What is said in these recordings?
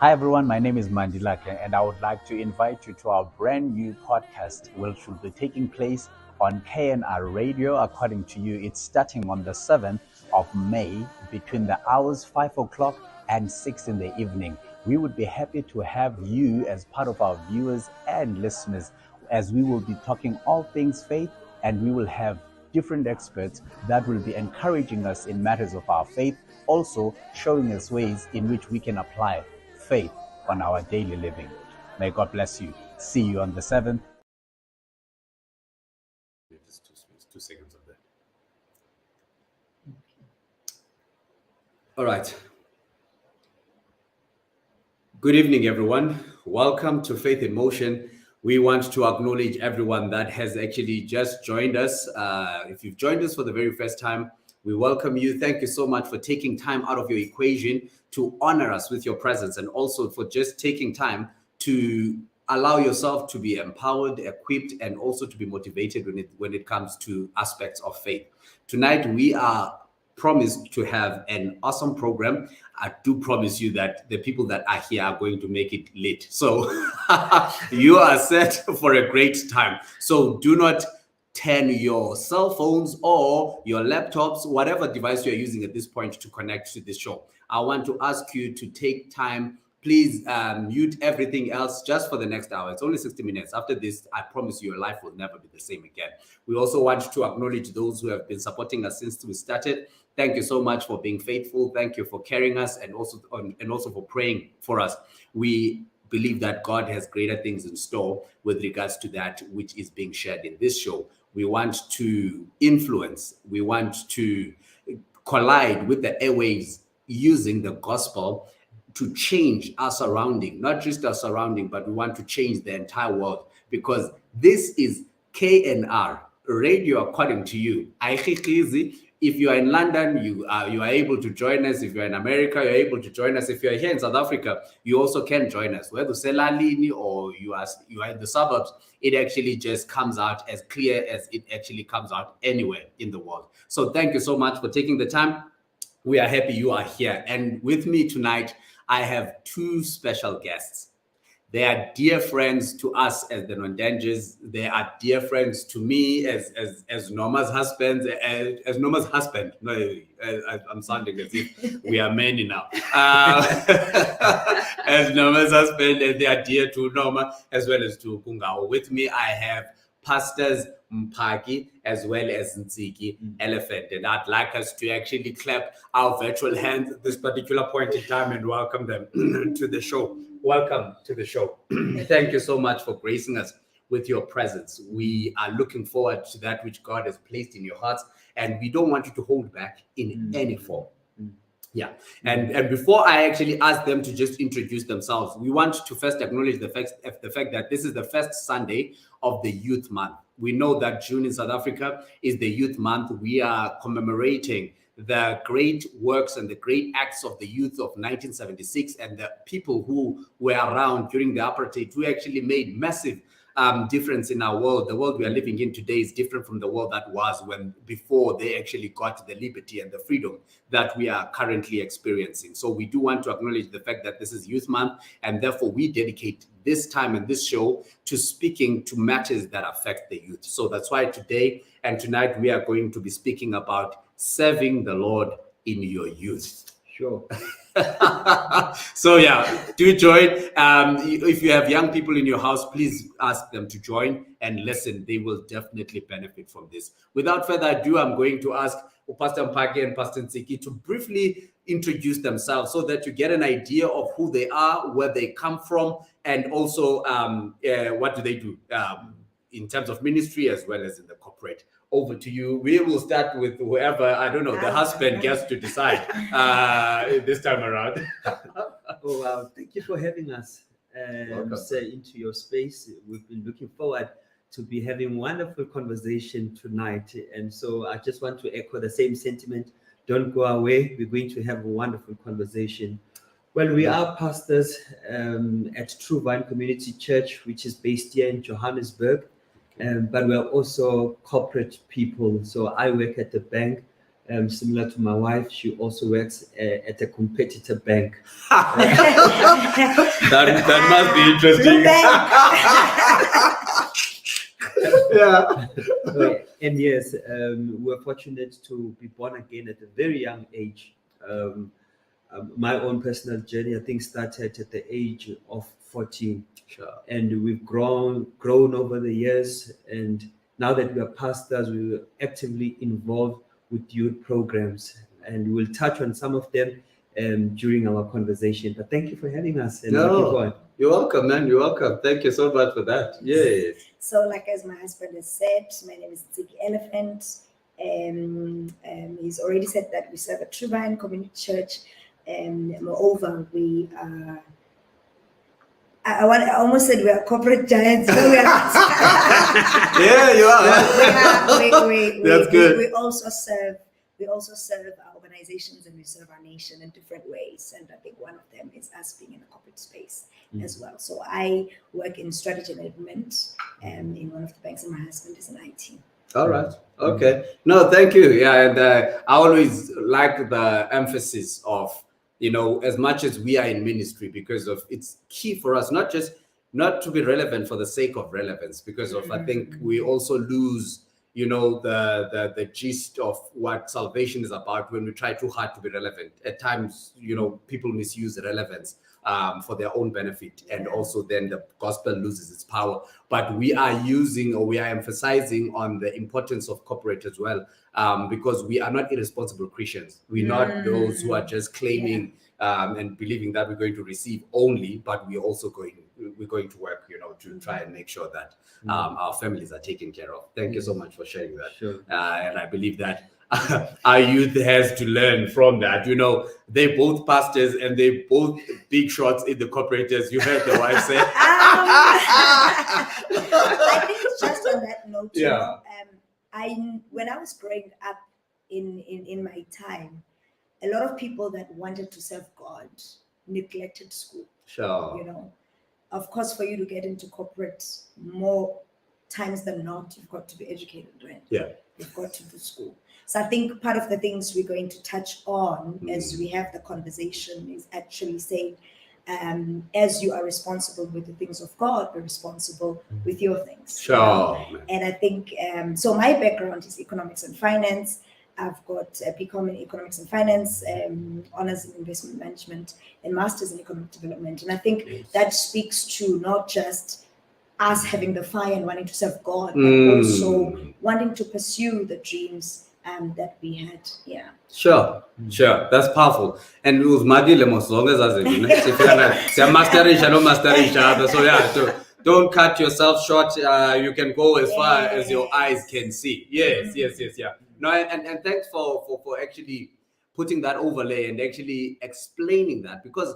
Hi everyone, my name is Mandilakhe, and I would like to invite you to our brand new podcast, which will be taking place on KNR Radio. According to you, it's starting on the 7th of May between the hours 5 o'clock and 6 in the evening. We would be happy to have you as part of our viewers and listeners, as we will be talking all things faith, and we will have different experts that will be encouraging us in matters of our faith, also showing us ways in which we can apply faith on our daily living. May God bless you. See you on the 7th. Just 2 seconds of that. All right. Good evening, everyone. Welcome to Faith in Motion. We want to acknowledge everyone that has actually just joined us. If you've joined us for the very first time, we welcome you. Thank you so much for taking time out of your equation to honor us with your presence, and also for just taking time to allow yourself to be empowered, equipped, and also to be motivated when it comes to aspects of faith. Tonight, we are promised to have an awesome program. I do promise you that the people that are here are going to make it lit. So you are set for a great time. So do not turn your cell phones or your laptops, whatever device you're using at this point, to connect to this show. I want to ask you to take time. Please mute everything else just for the next hour. It's only 60 minutes. After this, I promise you, your life will never be the same again. We also want to acknowledge those who have been supporting us since we started. Thank you so much for being faithful. Thank you for carrying us, and also for praying for us. We believe that God has greater things in store with regards to that which is being shared in this show. We want to influence. We want to collide with the airwaves using the gospel to change our surrounding, not just our surrounding, but we want to change the entire world, because this is KNR Radio according to you. If you are in London, you are able to join us. If you're in America, you're able to join us. If you're here in South Africa, you also can join us. Whether Selalini or you are in the suburbs, it actually just comes out as clear as it actually comes out anywhere in the world. So thank you so much for taking the time. We are happy you are here. And with me tonight, I have two special guests. They are dear friends to us as the Nontenjas. They are dear friends to me as Norma's husband. As Norma's husband. No, I'm sounding as if we are many now. As Norma's husband, and they are dear to Norma as well as to Kungao. With me, I have Pastors Mpaki as well as Ntsiki Elephant. And I'd like us to actually clap our virtual hands at this particular point in time and welcome them to the show. Welcome to the show. Thank you so much for gracing us with your presence. We are looking forward to that which God has placed in your hearts, and we don't want you to hold back in any form. Yeah. And before I actually ask them to just introduce themselves, we want to first acknowledge the fact that this is the first Sunday of the Youth Month. We know that June in South Africa is the Youth Month. We are commemorating the great works and the great acts of the youth of 1976 and the people who were around during the apartheid, who actually made massive difference in our world. The world we are living in today is different from the world that was before they actually got the liberty and the freedom that we are currently experiencing. So we do want to acknowledge the fact that this is Youth Month, and therefore we dedicate this time and this show to speaking to matters that affect the youth. So that's why today and tonight we are going to be speaking about serving the Lord in your youth. Sure. So yeah, do join. If you have young people in your house, please ask them to join and listen. They will definitely benefit from this. Without further ado, I'm going to ask Pastor Mpaki and Pastor Ntsiki to briefly introduce themselves so that you get an idea of who they are, where they come from, and also what do they do in terms of ministry as well as in the corporate. Over to you. We will start with whoever, I don't know, the husband gets to decide this time around. Oh, wow. Thank you for having us into your space. We've been looking forward to be having wonderful conversation tonight. And so I just want to echo the same sentiment. Don't go away. We're going to have a wonderful conversation. Well, we are pastors at True Vine Community Church, which is based here in Johannesburg. But we're also corporate people. So I work at the bank Similar to my wife, she also works at a competitor bank. That must be interesting. Yeah. And yes, we're fortunate to be born again at a very young age. My own personal journey, I think, started at the age of 14. Sure. And we've grown over the years. And now that we are pastors, we were actively involved with youth programs. And we'll touch on some of them during our conversation. But thank you for having us. And you're welcome, man. You're welcome. Thank you so much for that. Yes. So, like as my husband has said, my name is Ziggy Elephant. He's already said that we serve a True Vine Community Church. Moreover, we are. I almost said we are corporate giants, but we are not. Yeah, you are. That's good. We also serve our organizations and we serve our nation in different ways. And I think one of them is us being in a corporate space as well. So I work in strategy enablement in one of the banks, and my husband is in IT. All right. Okay. No, thank you. Yeah, and I always like the emphasis of, as much as we are in ministry, because of it's key for us not to be relevant for the sake of relevance, because of I think we also lose the gist of what salvation is about when we try too hard to be relevant. At times, people misuse relevance for their own benefit, and also then the gospel loses its power. But we are emphasizing on the importance of corporate as well, because we are not irresponsible Christians. We're not those who are just claiming and believing that we're going to receive only, but we're also going to work, to try and make sure that our families are taken care of. Thank you so much for sharing that. Sure. And I believe that our youth has to learn from that. They both pastors and they both big shots in the corporators. You heard the wife say. I think just on that note, when I was growing up in my time, a lot of people that wanted to serve God neglected school. Sure. Of course, for you to get into corporate, more times than not, you've got to be educated, right? Yeah. You've got to do school. So I think part of the things we're going to touch on as we have the conversation is actually saying, as you are responsible with the things of God, be responsible with your things. Sure. And I think, so my background is economics and finance. I've got a BCom in economics and finance, honors in investment management, and masters in economic development. And I think that speaks to not just us having the fire and wanting to serve God, but also wanting to pursue the dreams that we had. Yeah. Sure. That's powerful. And with Mandilakhe, as long as so don't cut yourself short. You can go as far as your eyes can see. Yes. No, and thanks for actually putting that overlay and actually explaining that, because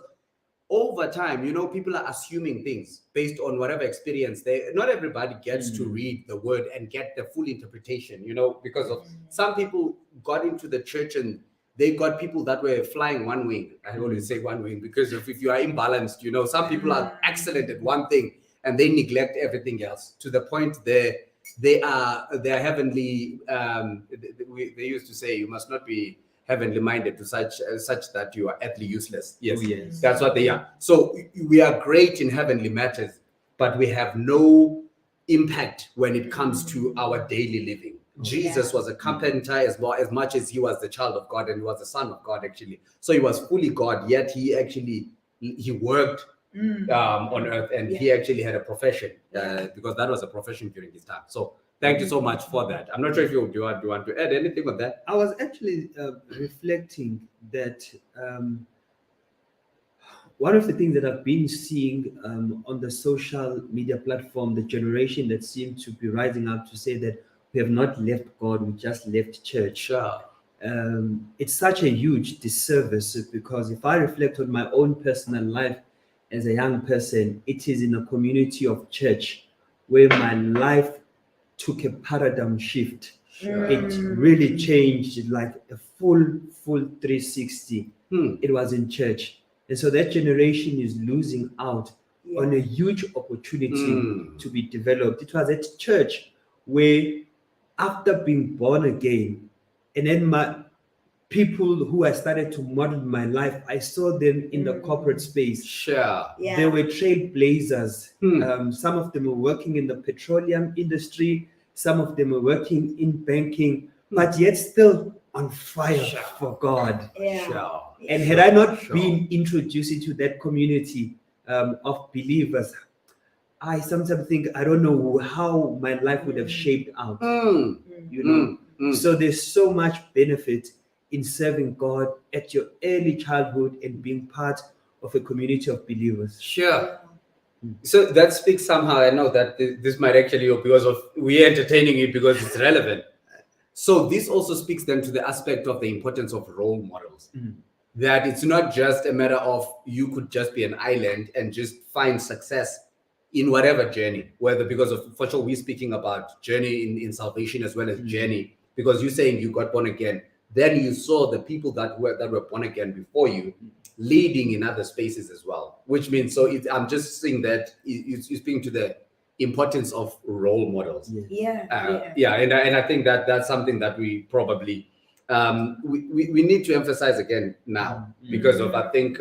over time, people are assuming things based on whatever experience not everybody gets to read the word and get the full interpretation, because of some people got into the church and they got people that were flying one wing. I always say one wing because if you are imbalanced, some people are excellent at one thing and they neglect everything else to the point they are heavenly. They used to say you must not be heavenly minded to such that you are earthly useless. Yes. Oh, yes. That's what they are. So we are great in heavenly matters, but we have no impact when it comes to our daily living. Jesus was a carpenter as much as he was the child of God, and he was the son of God actually. So he was fully God, yet he worked on earth, and he actually had a profession because that was a profession during his time. So thank you so much for that. I'm not sure if you want to add anything on that. I was actually reflecting that one of the things that I've been seeing on the social media platform, the generation that seems to be rising up to say that we have not left God, we just left church. Sure. It's such a huge disservice, because if I reflect on my own personal life as a young person, it is in a community of church where my life took a paradigm shift. Sure. It really changed, like a full 360. It was in church. And so that generation is losing out on a huge opportunity to be developed. It was at church where, after being born again, and then people who I started to model my life, I saw them in the corporate space. Sure. Yeah. They were trailblazers. Some of them were working in the petroleum industry. Some of them were working in banking, but yet still on fire for God. Yeah. Sure. And had I not been introduced into that community of believers, I sometimes think, I don't know how my life would have shaped out. You know? So there's so much benefit in serving God at your early childhood and being part of a community of believers. Sure. So that speaks somehow. I know that this might actually be because of we're entertaining it because it's relevant. So this also speaks then to the aspect of the importance of role models. That it's not just a matter of you could just be an island and just find success in whatever journey, whether because of, for sure, we're speaking about journey in salvation as well as journey, because you're saying you got born again. Then you saw the people that were born again before you leading in other spaces as well, which means, so I'm just saying that you're speaking to the importance of role models. Yeah. And I think that that's something that we probably we need to emphasize again now, because of, I think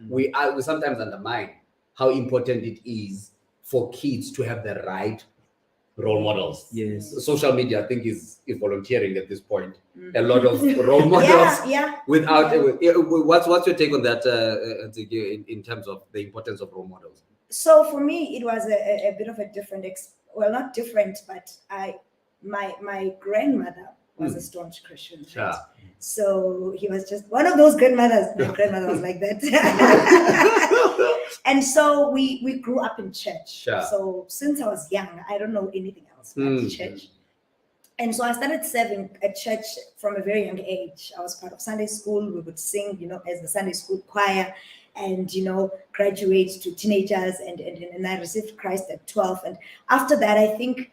we sometimes undermine how important it is for kids to have the right role models. Yes. Social media, I think, is volunteering at this point. A lot of role models. Without what's your take on that, in terms of the importance of role models? So for me, it was a bit of a different, well, not different, but my grandmother was a staunch Christian. Right? So he was just one of those grandmothers. My grandmother was like that. And so we grew up in church. So since I was young, I don't know anything else but church. And so I started serving at church from a very young age. I was part of Sunday school. We would sing, as the Sunday school choir, and graduate to teenagers, and I received Christ at 12. And after that, I think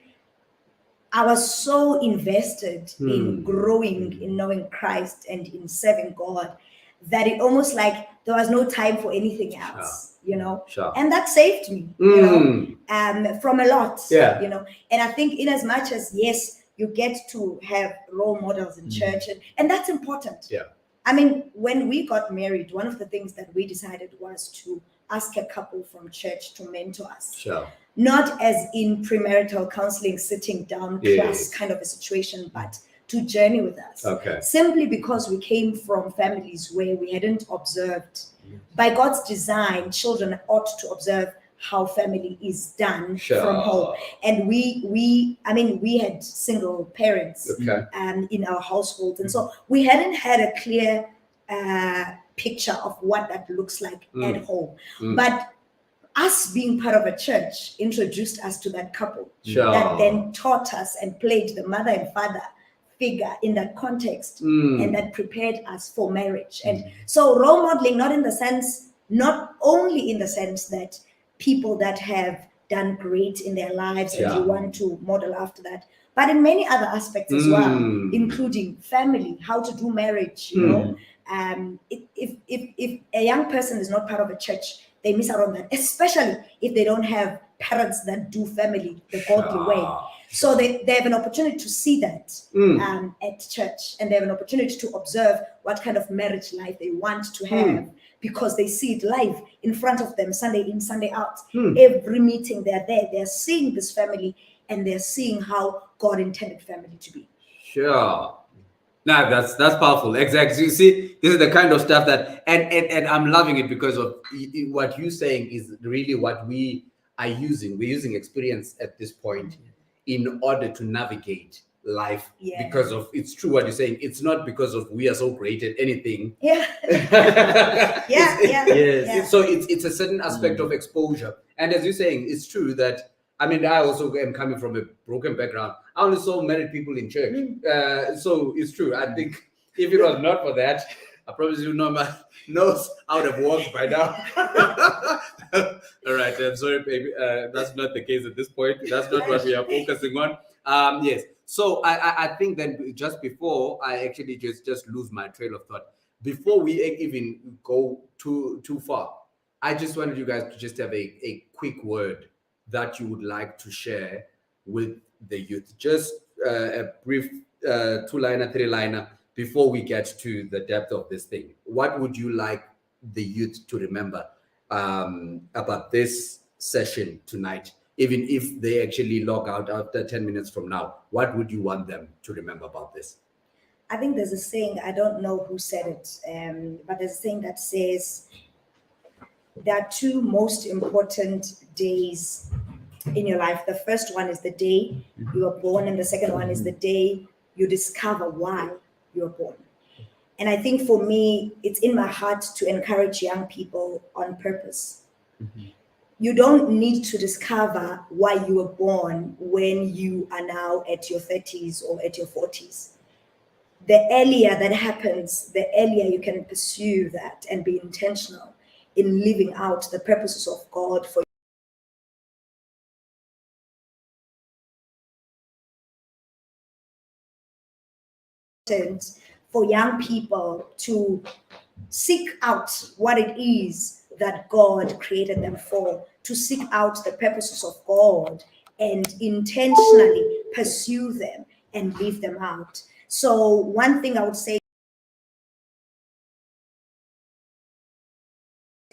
I was so invested in growing, in knowing Christ and in serving God, that it almost like there was no time for anything else, and that saved me, from a lot, and I think in as much as, yes, you get to have role models in church, and that's important. I mean, when we got married, one of the things that we decided was to ask a couple from church to mentor us. Not as in premarital counseling, sitting down class kind of a situation, but to journey with us. Simply because we came from families where we hadn't observed. By God's design, children ought to observe how family is done from home. And we had single parents in our household. And so we hadn't had a clear picture of what that looks like at home. But us being part of a church introduced us to that couple that then taught us and played the mother and father figure in that context, and that prepared us for marriage. And so role modeling, not only in the sense that people that have done great in their lives and you want to model after that, but in many other aspects as well, including family, how to do marriage, if a young person is not part of a church, they miss out on that, especially if they don't have parents that do family the godly way. So they have an opportunity to see that at church, and they have an opportunity to observe what kind of marriage life they want to have, because they see it live in front of them, Sunday in, Sunday out. Every meeting they're there, they're seeing this family, and they're seeing how God intended family to be. Now that's powerful. Exactly. You see, this is the kind of stuff that, and I'm loving it, because of what you're saying is really what we are using. We're using experience at this point in order to navigate life, because of, it's true what you're saying. It's not because of we are so great at anything. So it's a certain aspect of exposure. And as you're saying, it's true that, I mean, I also am coming from a broken background. I only saw married people in church. So it's true. I think if it was not for that, I probably would know my nose out of walked by now. All right. I'm sorry, baby. That's not the case at this point. That's not what we are focusing on. Yes. So I think that just before I actually just lose my trail of thought, before we even go too far, I just wanted you guys to just have a quick word that you would like to share with the youth. Just a brief 2-liner, 3-liner, before we get to the depth of this thing, what would you like the youth to remember about this session tonight? Even if they actually log out after 10 minutes from now, what would you want them to remember about this? I think there's a saying, I don't know who said it, but there's a saying that says there are two most important days in your life. The first one is the day you were born, and the second one is the day you discover why you were born. And I think for me, it's in my heart to encourage young people on purpose. You don't need to discover why you were born when you are now at your 30s or at your 40s. The earlier that happens, the earlier you can pursue that and be intentional in living out the purposes of God for young people to seek out what it is that God created them for, to seek out the purposes of God and intentionally pursue them and live them out. So one thing I would say,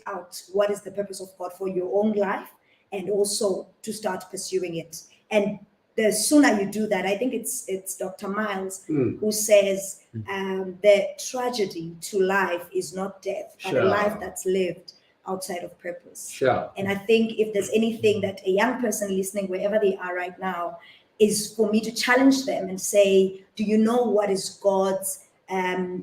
out what is the purpose of God for your own life, and also to start pursuing it. And the sooner you do that, I think it's Dr. Miles who says the tragedy to life is not death, but a life that's lived outside of purpose. Sure. And I think if there's anything that a young person listening, wherever they are right now, is for me to challenge them and say, do you know what is God's,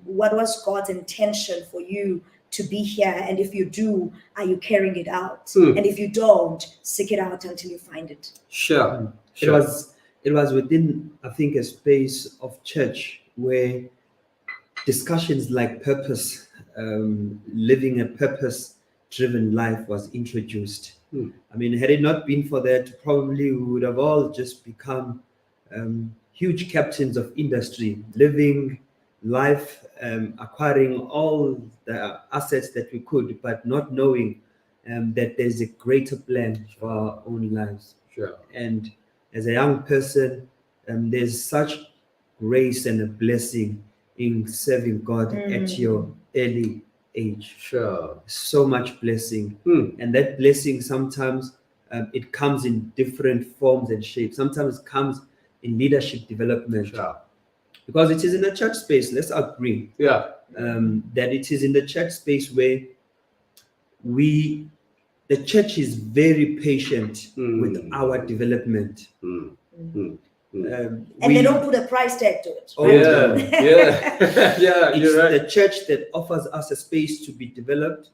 what was God's intention for you to be here? And if you do, are you carrying it out? And if you don't, seek it out until you find it. Sure. It was within, I think, a space of church where discussions like purpose, living a purpose-driven life was introduced. I mean, had it not been for that, probably we would have all just become huge captains of industry, living life, acquiring all the assets that we could, but not knowing that there's a greater plan for our own lives. Sure. And as a young person, there's such grace and a blessing in serving God at your early age. Sure. So much blessing. And that blessing sometimes it comes in different forms and shapes. Sometimes it comes in leadership development. Sure. Because it is in the church space, let's agree. Yeah. That it is in the church space where the church is very patient with our development. And they don't put a price tag to it. Oh, yeah. Yeah, it's you're right. the church that offers us a space to be developed,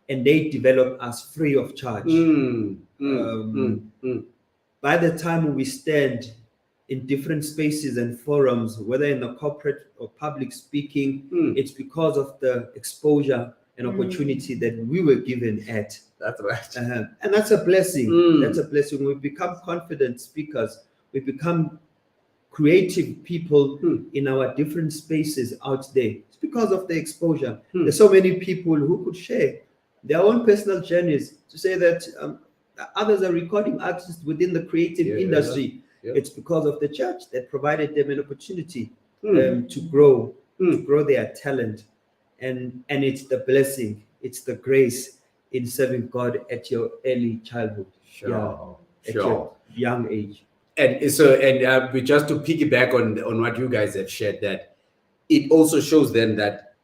and they develop us free of charge. By the time we stand in different spaces and forums, whether in the corporate or public speaking, it's because of the exposure and opportunity that we were given at. That's right. And that's a blessing. That's a blessing. We become confident speakers. We become creative people in our different spaces out there. It's because of the exposure. There's so many people who could share their own personal journeys to say that others are recording artists within the creative industry. Yeah. It's because of the church that provided them an opportunity to grow their talent. And it's the blessing, it's the grace in serving God at your early childhood. At your young age. And so, we just to piggyback on what you guys have shared, that it also shows then that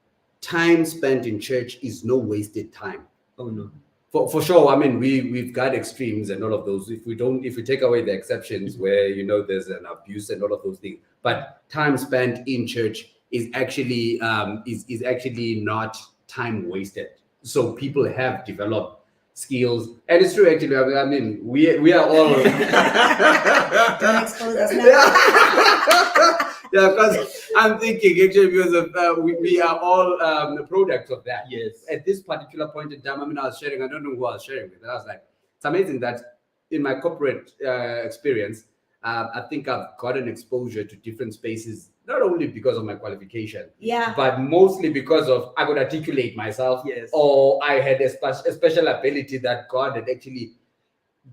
time spent in church is no wasted time. Oh no. For sure. I mean, we've got extremes and all of those. If we take away the exceptions where there's an abuse and all of those things, but time spent in church is actually is actually not time wasted. So people have developed skills, and it's true actually. I mean, we are all Don't expose us now. yeah, because I'm thinking actually because of we are all the product of that. Yes. At this particular point in time, I mean, I was sharing. I don't know who I was sharing with. And I was like, it's amazing that in my corporate experience, I think I've gotten exposure to different spaces, not only because of my qualification, but mostly because of I could articulate myself, or I had a special ability that God had actually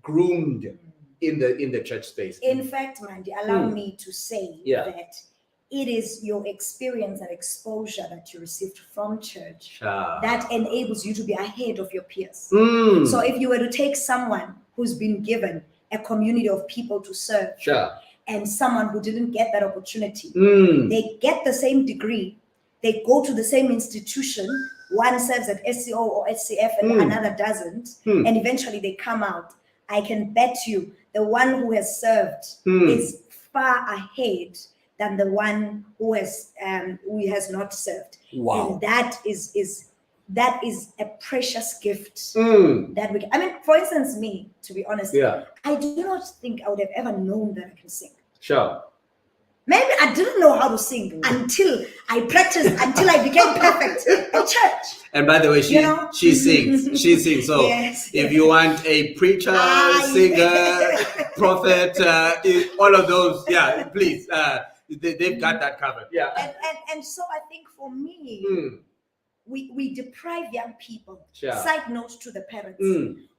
groomed in the church space. In fact, Mandy, allow me to say that it is your experience and exposure that you received from church Sure. that enables you to be ahead of your peers. Mm. So if you were to take someone who's been given a community of people to serve, Sure. and someone who didn't get that opportunity, Mm. they get the same degree, they go to the same institution, one serves at SCO or SCF and another doesn't, and eventually they come out. I can bet you the one who has served is far ahead than the one who has not served. Wow. And that is a precious gift that we can. I mean, for instance, me, to be honest, I do not think I would have ever known that I can sing. Sure. Maybe I didn't know how to sing until I practiced, until I became perfect at church. And by the way, she sings. She sings. So Yes. if you want a preacher, singer, prophet, all of those, please, they've got that covered. Yeah. And so I think for me, we deprive young people. Sure. Side note to the parents,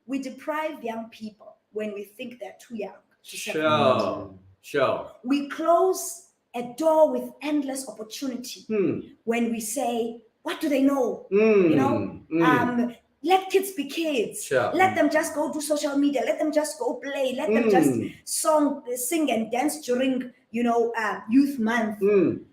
we deprive young people when we think they're too young to serve God. Sure. We close a door with endless opportunity when we say, what do they know? You know, let kids be kids. Sure. Let them just go do social media. Let them just go play. Let them just sing and dance during, youth month.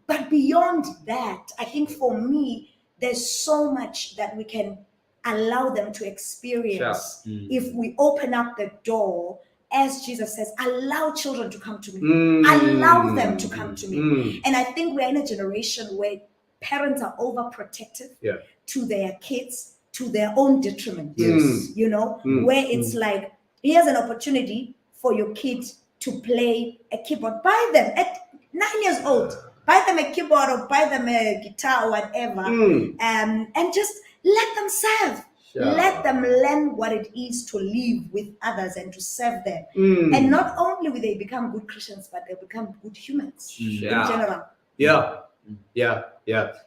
But beyond that, I think for me, there's so much that we can allow them to experience if we open up the door. As Jesus says, allow children to come to me. Allow them to come to me. And I think we're in a generation where parents are overprotective to their kids, to their own detriment. Yes. Where it's like, here's an opportunity for your kid to play a keyboard. Buy them at 9 years old. Buy them a keyboard or buy them a guitar or whatever. And just let them serve. Sure. Let them learn what it is to live with others and to serve them. And not only will they become good Christians, but they'll become good humans in general. Yeah.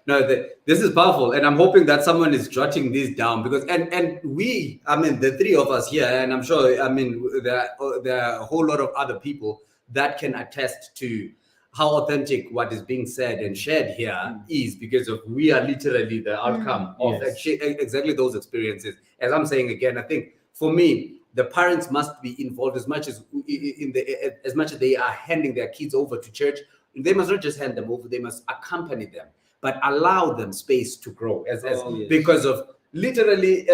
No, this is powerful, and I'm hoping that someone is jotting this down because, and we, I mean, the three of us here, and I'm sure, I mean, there are a whole lot of other people that can attest to how authentic what is being said and shared here is, because of we are literally the outcome of exactly those experiences. As I'm saying again, I think for me, the parents must be involved as much as as much as they are handing their kids over to church. They must not just hand them over; they must accompany them, but allow them space to grow. Because of literally,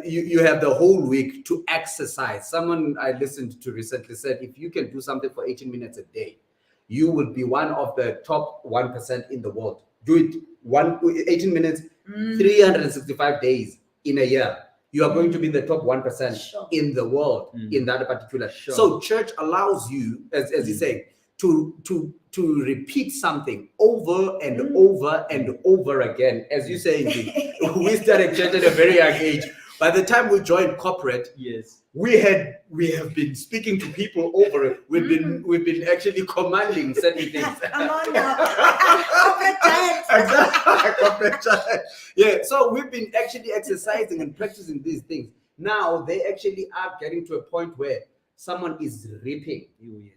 you have the whole week to exercise. Someone I listened to recently said, if you can do something for 18 minutes a day, you will be one of the top 1% in the world. Do it 18 minutes, 365 days in a year. You are going to be in the top 1% in the world in that particular. So church allows you, as you say, to repeat something over and over and over again. As you say, we started church at a very young age. By the time we joined corporate, we have been speaking to people over it. We've been actually commanding certain things. Come on now. Corporate giants. Corporate giants. Yeah. So we've been actually exercising and practicing these things. Now they actually are getting to a point where someone is reaping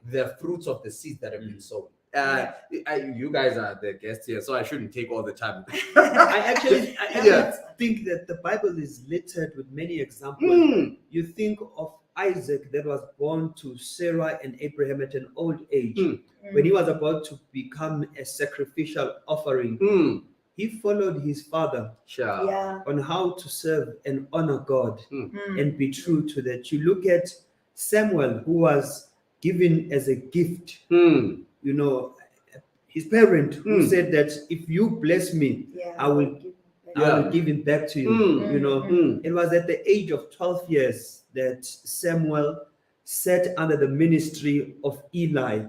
the fruits of the seeds that have been sown. You guys are the guests here, so I shouldn't take all the time. I actually think that the Bible is littered with many examples. You think of Isaac that was born to Sarah and Abraham at an old age. When he was about to become a sacrificial offering, he followed his father on how to serve and honor God and be true to that. You look at Samuel, who was given as a gift, his parent who said that if you bless me, I will give him back to you. It was at the age of 12 years that Samuel sat under the ministry of Eli,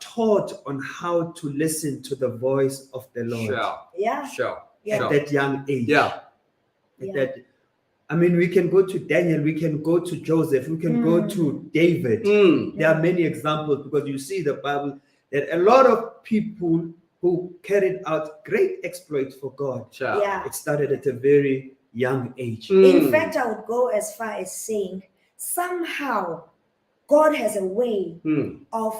taught on how to listen to the voice of the Lord. At that young age. We can go to Daniel, we can go to Joseph, we can go to David. There are many examples, because you see the Bible that a lot of people who carried out great exploits for God, it started at a very young age. In fact, I would go as far as saying somehow God has a way of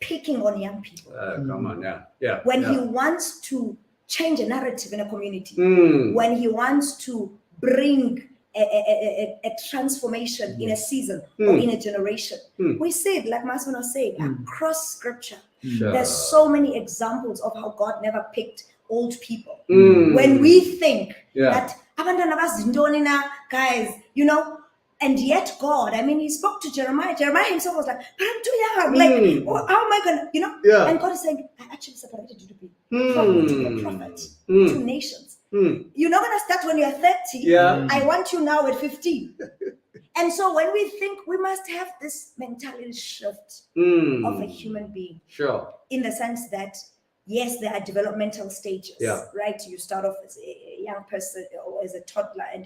picking on young people. Come on, yeah. When he wants to change a narrative in a community, Mm. when he wants to bring a transformation in a season or in a generation. We see it, like Masman was saying, across scripture. Sure. There's so many examples of how God never picked old people. When we think that abantwana bazintoni na, guys, you know, and yet God, I mean, he spoke to Jeremiah. Jeremiah himself was like, but I'm too young. Like, how am I going to, you know? And God is saying, I actually separated you to be a prophet to nations. You're not going to start when you're 30. I want you now at 15. And so when we think, we must have this mentality shift of a human being. Sure. In the sense that, yes, there are developmental stages, right? You start off as a young person or as a toddler and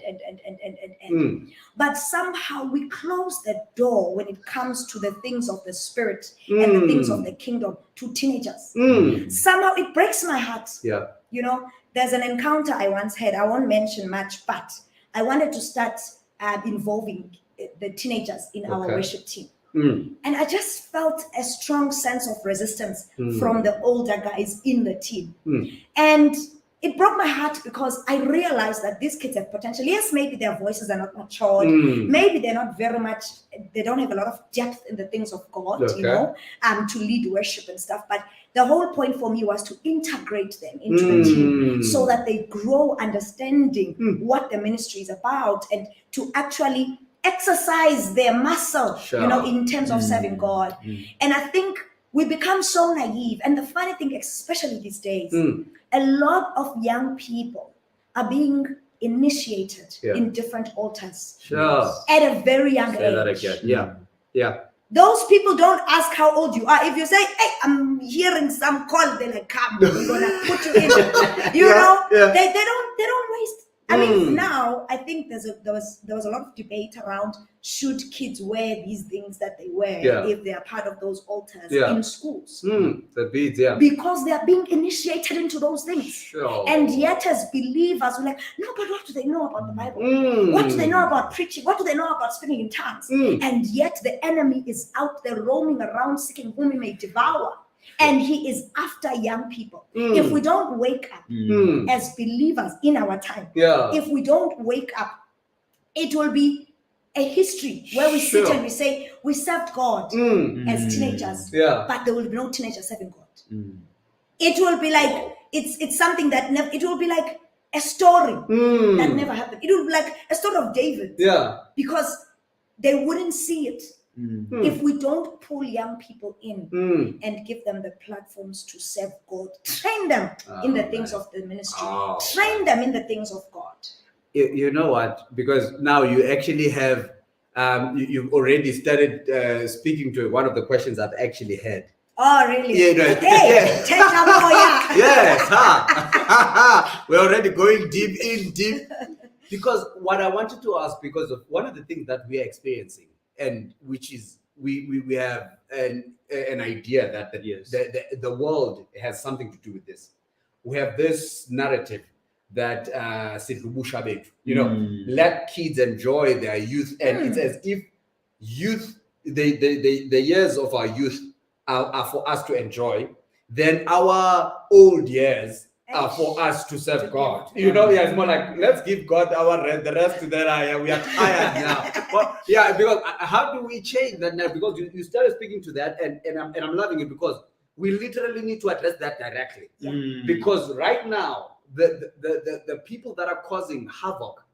but somehow we close the door when it comes to the things of the spirit and the things of the kingdom to teenagers. Somehow it breaks my heart. You know, there's an encounter I once had. I won't mention much, but I wanted to start involving the teenagers in our worship team. And I just felt a strong sense of resistance from the older guys in the team. And it broke my heart because I realized that these kids have potential. Yes, maybe their voices are not matured. Maybe they're not very much, they don't have a lot of depth in the things of God, you know, to lead worship and stuff. But the whole point for me was to integrate them into the team so that they grow understanding what the ministry is about and to actually exercise their muscle, you know, in terms of serving God. And I think we become so naive. And the funny thing, especially these days, a lot of young people are being initiated in different altars at a very young age. Those people don't ask how old you are. If you say, hey, I'm hearing some call, they're like, come, we're gonna put you in. You know, they don't waste. I mean, now I think there was a lot of debate around should kids wear these things that they wear if they are part of those altars in schools. The beads, because they are being initiated into those things. And yet, as believers, we're like, no, but what do they know about the Bible? What do they know about preaching? What do they know about speaking in tongues? And yet, the enemy is out there roaming around, seeking whom he may devour. And he is after young people. If we don't wake up as believers in our time, if we don't wake up, it will be a history where we sit and we say, we served God as teenagers, but there will be no teenagers serving God. It will be like, it's something that never, it will be like a story that never happened. It will be like a story of David. Because they wouldn't see it. If we don't pull young people in and give them the platforms to serve God, train them in the things of the ministry, train them in the things of God. You know what? Because now you actually have, you've already started speaking to one of the questions I've actually had. Oh, really? Hey, take them more, Yes, we're already going deep. Because what I wanted to ask, because of one of the things that we are experiencing, and which is we have an idea that the world has something to do with this. We have this narrative that you know, let kids enjoy their youth, and it's as if youth, the years of our youth are for us to enjoy, then our old years are for us to serve God. You know, it's more like, let's give God the rest to that. We are tired now. But because how do we change that now? Because you started speaking to that, and I'm loving it, because we literally need to address that directly. Because right now, the people that are causing havoc,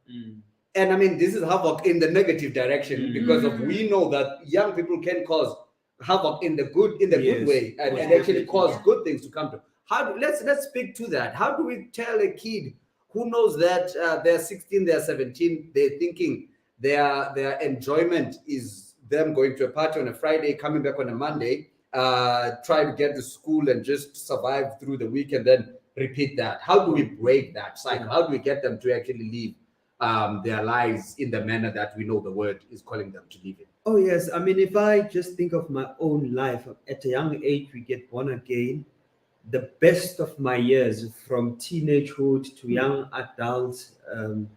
and I mean, this is havoc in the negative direction, because of, we know that young people can cause havoc in the good way, and actually cause good things to come to. Let's speak to that. How do we tell a kid who knows that they're 16, they're 17, they're thinking their enjoyment is them going to a party on a Friday, coming back on a Monday, try to get to school and just survive through the week and then repeat that? How do we break that cycle? How do we get them to actually live their lives in the manner that we know the word is calling them to live it? Oh, yes. I mean, if I just think of my own life, at a young age, we get born again. The best of my years, from teenagehood to young adults, I'm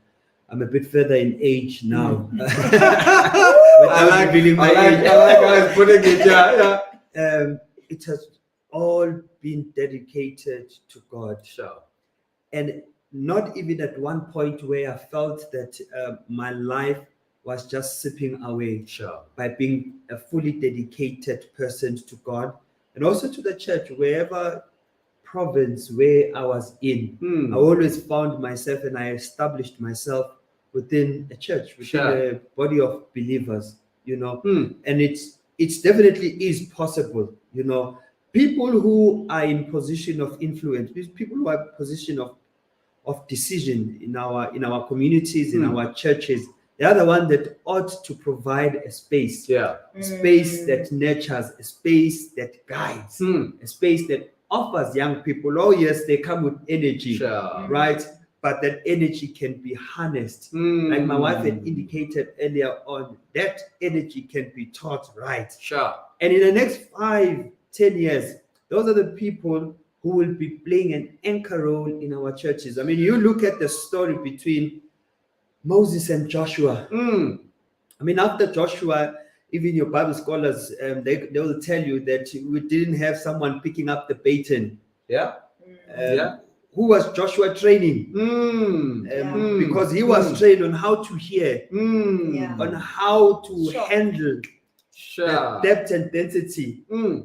a bit further in age now. I like how he's putting it. it has all been dedicated to God. Sure. And not even at one point where I felt that my life was just slipping away. Sure. By being a fully dedicated person to God and also to the church, wherever province where I was in, I always found myself and I established myself within a church, within a body of believers, you know, and it's definitely is possible, you know. People who are in position of influence, people who are in position of decision in our communities, in our churches, they are the one that ought to provide a space, space that nurtures, a space that guides, a space that offers young people. Oh yes, they come with energy, right? But that energy can be harnessed. Like my wife had indicated earlier on, that energy can be taught right. And in the next 5-10 years, those are the people who will be playing an anchor role in our churches. I mean, you look at the story between Moses and Joshua. I mean, after Joshua, even your Bible scholars, they will tell you that we didn't have someone picking up the baton. Who was Joshua training? Because he was trained on how to hear, on how to handle the depth and density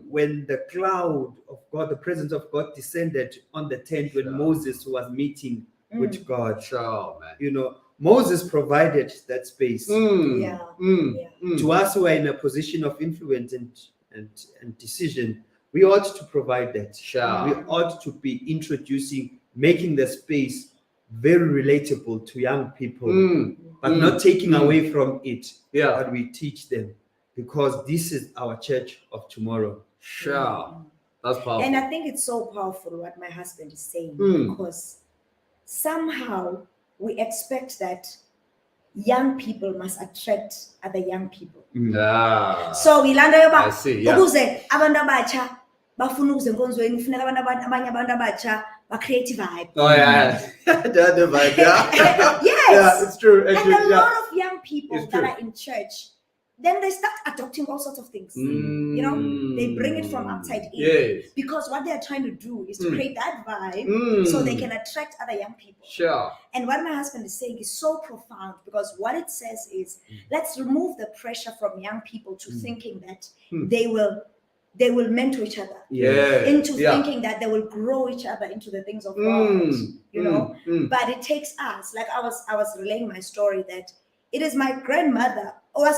when the cloud of God, the presence of God descended on the tent when Moses was meeting with God. You know, Moses provided that space. To us who are in a position of influence and decision, we ought to provide that. We ought to be introducing, making the space very relatable to young people, but not taking away from it, but we teach them, because this is our church of tomorrow. That's powerful. And I think it's so powerful what my husband is saying, because somehow we expect that young people must attract other young people. So we land I see, ukuze abantu abatsha bafuna ukuze enkonzweni kufuneka abanye abantu abatsha ba-create vibe. The vibe, Yes. It's true. And a lot of young people that are in church, then they start adopting all sorts of things. You know, they bring it from outside in. Because what they're trying to do is to create that vibe so they can attract other young people. And what my husband is saying is so profound, because what it says is, let's remove the pressure from young people to thinking that they will mentor each other, into thinking that they will grow each other into the things of God, you know. But it takes us, like I was relaying my story, that it is my grandmother, God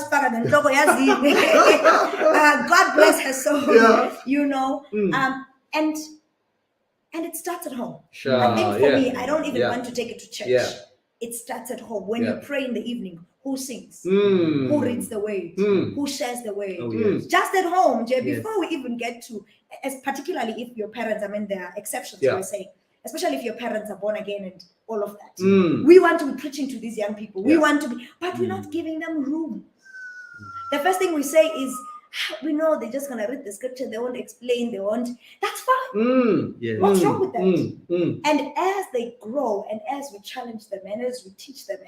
bless her soul, you know, and it starts at home. I think for me, I don't even want to take it to church. It starts at home. When you pray in the evening, who sings? Who reads the word? Who shares the word? Just at home, Jay, before we even get to, as particularly if your parents, I mean, there are exceptions, we're saying, especially if your parents are born again and all of that. We want to be preaching to these young people. We want to be, but we're not giving them room. The first thing we say is, we know they're just going to read the scripture, they won't explain, they won't. That's fine. What's wrong with that? And as they grow, and as we challenge them, and as we teach them,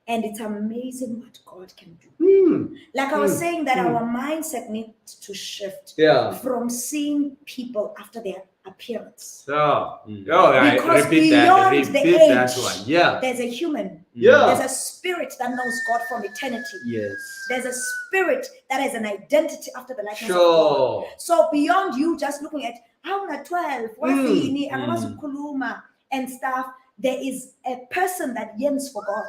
and it's amazing what God can do. Like I was saying, that our mindset needs to shift from seeing people after their appearance. Because beyond the age, there's a human. There's a spirit that knows God from eternity. There's a spirit that has an identity after the likeness of God. So beyond you just looking at, I'm not 12, and stuff, there is a person that yearns for God.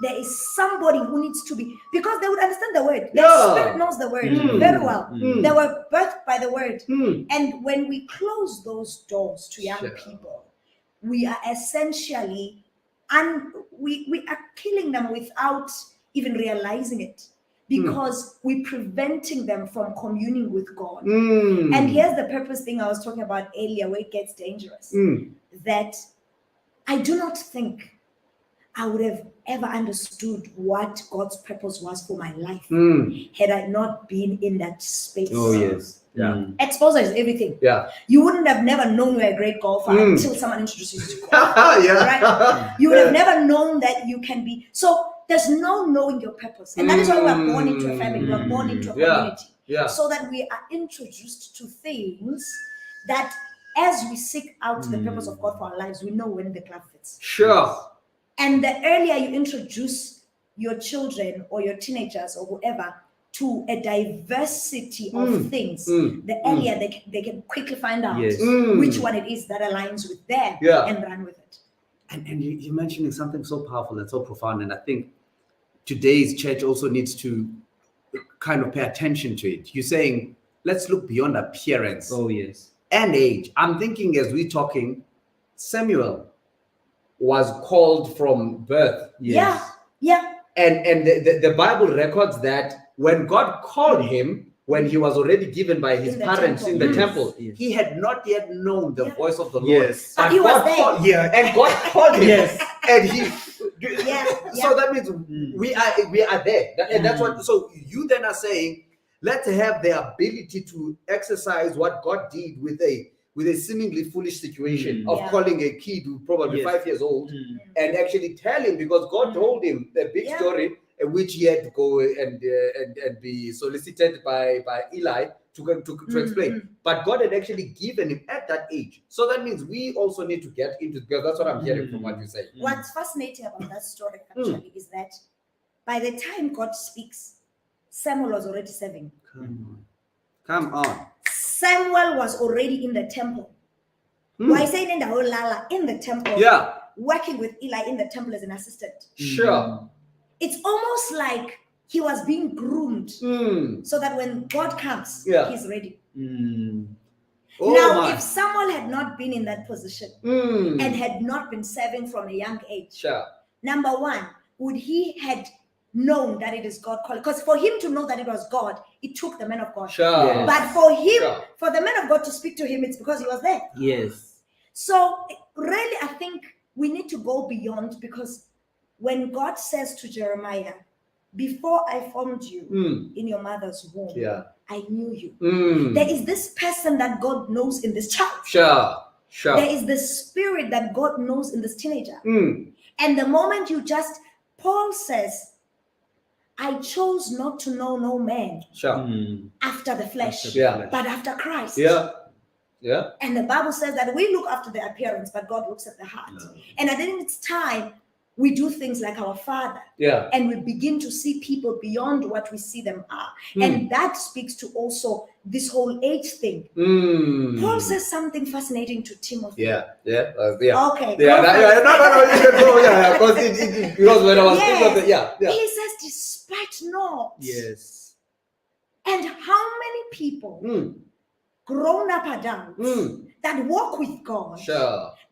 There is somebody who needs to be, because they would understand the word. Their spirit knows the word very well. They were birthed by the word. And when we close those doors to young people, we are essentially, we are killing them without even realizing it, because we're preventing them from communing with God. And here's the purpose thing I was talking about earlier, where it gets dangerous. That I do not think I would have ever understood what God's purpose was for my life had I not been in that space. Exposure is everything. You wouldn't have never known you're a great golfer until someone introduces you to golf. Right? You would have never known that you can be. So there's no knowing your purpose. And that is why we are born into a family, we are born into a community. Yeah. so that we are introduced to things that as we seek out the purpose of God for our lives, we know when the glove fits. Sure. And the earlier you introduce your children or your teenagers or whoever to a diversity of things, the earlier they can quickly find out which one it is that aligns with them and run with it. And you're mentioning something so powerful and so profound. And I think today's church also needs to kind of pay attention to it. You're saying, let's look beyond appearance and age. I'm thinking as we're talking, Samuel was called from birth. Yeah. And the Bible records that when God called him, when he was already given by his parents in the temple, he had not yet known the voice of the Lord. But he was there. And God called him. And he. So that means we are there. And that's what. So you then are saying, let's have the ability to exercise what God did with a seemingly foolish situation of calling a kid who probably 5 years old and actually tell him, because God told him the big story in which he had to go and be solicited by Eli to explain. But God had actually given him at that age. So that means we also need to get into, because that's what I'm hearing from what you say. What's fascinating about that story actually is that by the time God speaks, Samuel was already serving. Come on. Samuel was already in the temple. Why say in the temple? Working with Eli in the temple as an assistant. Sure. It's almost like he was being groomed so that when God comes, he's ready. If Samuel had not been in that position and had not been serving from a young age, number one, would he had known that it is God calling? Because for him to know that it was God, it took the man of God. But for him, for the man of God to speak to him, it's because he was there. So really, I think we need to go beyond, because when God says to Jeremiah, before I formed you in your mother's womb, I knew you. There is this person that God knows in this child. There is the spirit that God knows in this teenager. And the moment Paul says, I chose not to know no man after the flesh, but after Christ. And the Bible says that we look after the appearance, but God looks at the heart. And I think it's time we do things like our Father. And we begin to see people beyond what we see them are. And that speaks to also this whole age thing. Paul says something fascinating to Timothy. Okay. No. You can go. Because when I was thinking of He says, despite not. And how many people, grown up adults, that walk with God,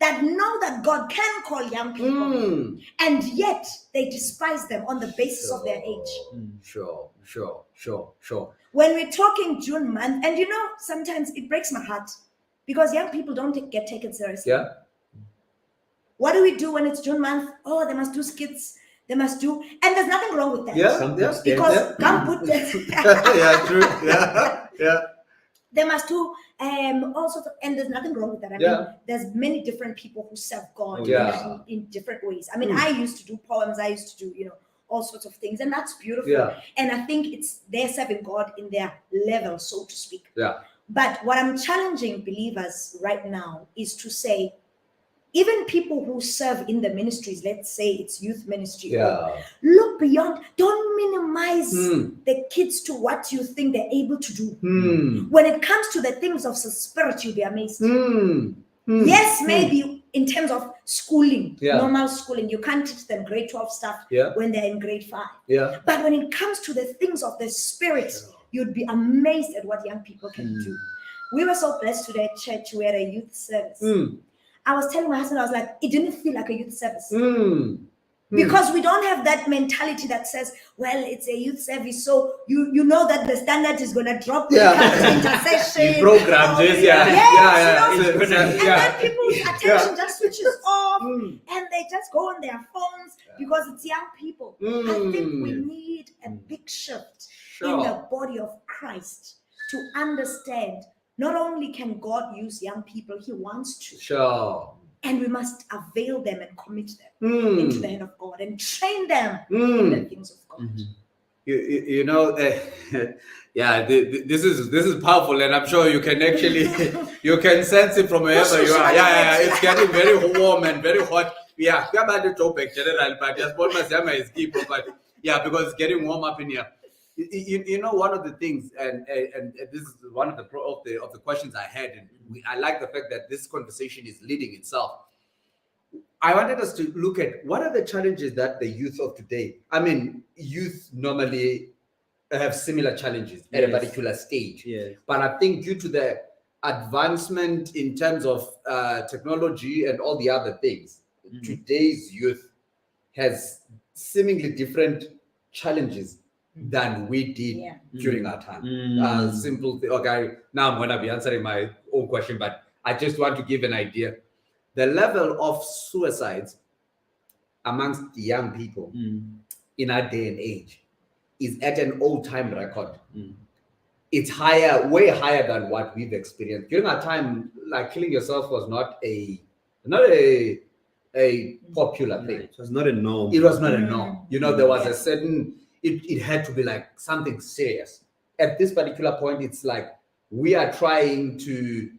that know that God can call young people, and yet they despise them on the basis of their age. When we're talking June month, and sometimes it breaks my heart because young people don't get taken seriously. What do we do when it's June month? Oh, they must do skits. They must do, and there's nothing wrong with that. Because God put they must do all sorts of, and there's nothing wrong with that. I mean, there's many different people who serve God in different ways. I mean, I used to do poems. I used to do, all sorts of things, and that's beautiful. And I think they're serving God in their level, so to speak. But what I'm challenging believers right now is to say, even people who serve in the ministries, let's say it's youth ministry, look beyond. Don't minimize the kids to what you think they're able to do. When it comes to the things of the spirit, you'll be amazed. Yes, maybe in terms of schooling, normal schooling, you can't teach them grade 12 stuff when they're in grade 5. But when it comes to the things of the spirit, you'd be amazed at what young people can do. We were so blessed today at church. We had a youth service. I was telling my husband, I was like, it didn't feel like a youth service. Because we don't have that mentality that says, well, it's a youth service, so you know that the standard is going to drop when it comes to intercession. Programs, and then people's attention just switches off, and they just go on their phones because it's young people. I think we need a big shift in the body of Christ to understand. Not only can God use young people, he wants to. And we must avail them and commit them into the hand of God and train them in the things of God. you know, yeah, this is powerful, and I'm sure you can actually you can sense it from wherever you are. Yeah, it's getting very warm and very hot. Yeah, we are about to drop back general, but just what my is key, but yeah, because it's getting warm up in here. You know, one of the things, and this is one of the questions I had, and I like the fact that this conversation is leading itself. I wanted us to look at what are the challenges that the youth of today. I mean, youth normally have similar challenges at a particular stage. Yes. But I think due to the advancement in terms of technology and all the other things, today's youth has seemingly different challenges than we did during our time. Simple thing. Okay, now I'm going to be answering my own question, but I just want to give an idea. The level of suicides amongst the young people in our day and age is at an all-time record. It's higher, way higher than what we've experienced. During our time, like killing yourself was not a popular thing. It was not a norm. It was not a norm. You know, there was a certain, it had to be like something serious. At this particular point, it's like we are trying to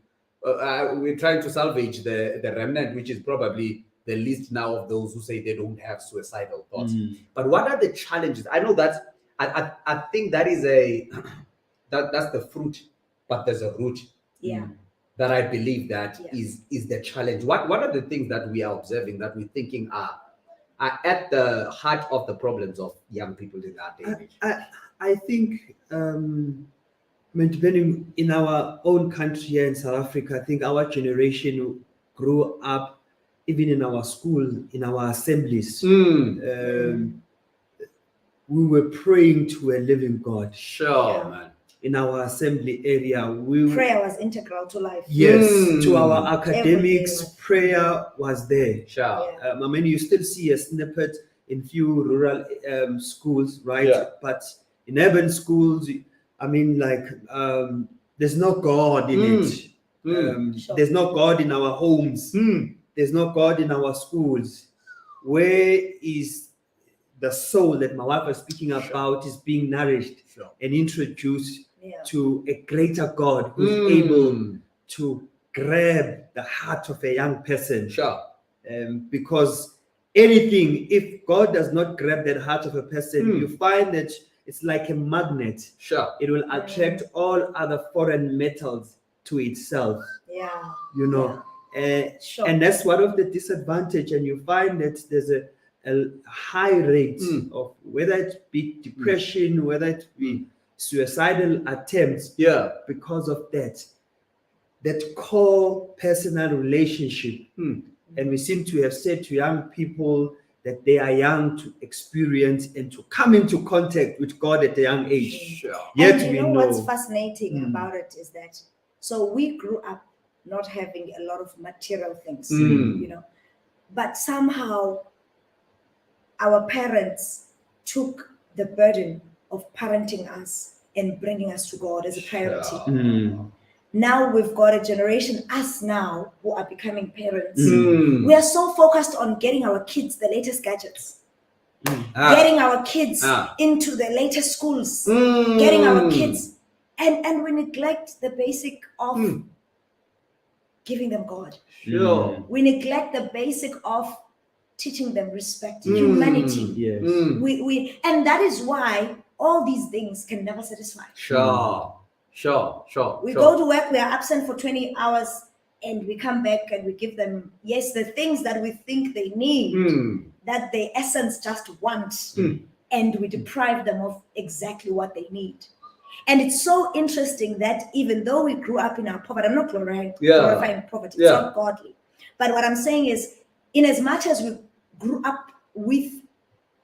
salvage the remnant, which is probably the least now of those who say they don't have suicidal thoughts. But what are the challenges? I know that I think that is that's the fruit, but there's a root. That I believe that is the challenge. What are the things that we are observing that we're thinking are at the heart of the problems of young people in that day? I think depending in our own country here in South Africa, I think our generation grew up even in our school, in our assemblies. We were praying to a living God. Sure, man. In our assembly area, prayer was integral to life. Yes, to our academics, prayer was there. Sure. I mean, you still see a snippet in few rural schools, right? But in urban schools, I mean, like, there's no God in it. There's no God in our homes. There's no God in our schools. Where is the soul that my wife was speaking about is being nourished and introduced to a greater God who's able to grab the heart of a young person. Because anything, if God does not grab that heart of a person, you find that it's like a magnet. It will attract all other foreign metals to itself. You know. And that's one of the disadvantage, and you find that there's a high rate of whether it be depression, whether it be suicidal attempts, because of that core personal relationship. And we seem to have said to young people that they are young to experience and to come into contact with God at a young age. Yet and you know what's fascinating about it is that, so we grew up not having a lot of material things, you know, but somehow our parents took the burden of parenting us and bringing us to God as a priority. Now we've got a generation, us now, who are becoming parents. We are so focused on getting our kids the latest gadgets, getting our kids into the latest schools, getting our kids, and we neglect the basic of giving them God. We neglect the basic of teaching them respect, humanity. We and that is why all these things can never satisfy. We go to work, we are absent for 20 hours, and we come back and we give them, yes, the things that we think they need, that the essence just want, and we deprive them of exactly what they need. And it's so interesting that even though we grew up in our poverty, I'm not glorifying poverty, it's not godly. But what I'm saying is, in as much as we grew up with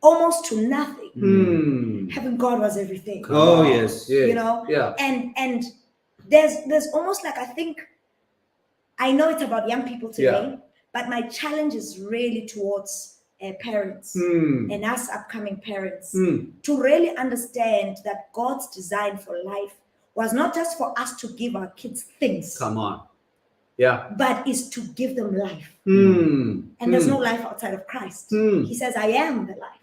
almost to nothing, having God was everything. You know? And there's almost like, I think, I know it's about young people today, but my challenge is really towards parents and us upcoming parents to really understand that God's design for life was not just for us to give our kids things. Come on. Yeah. but is to give them life. Mm. And there's no life outside of Christ. He says, I am the life.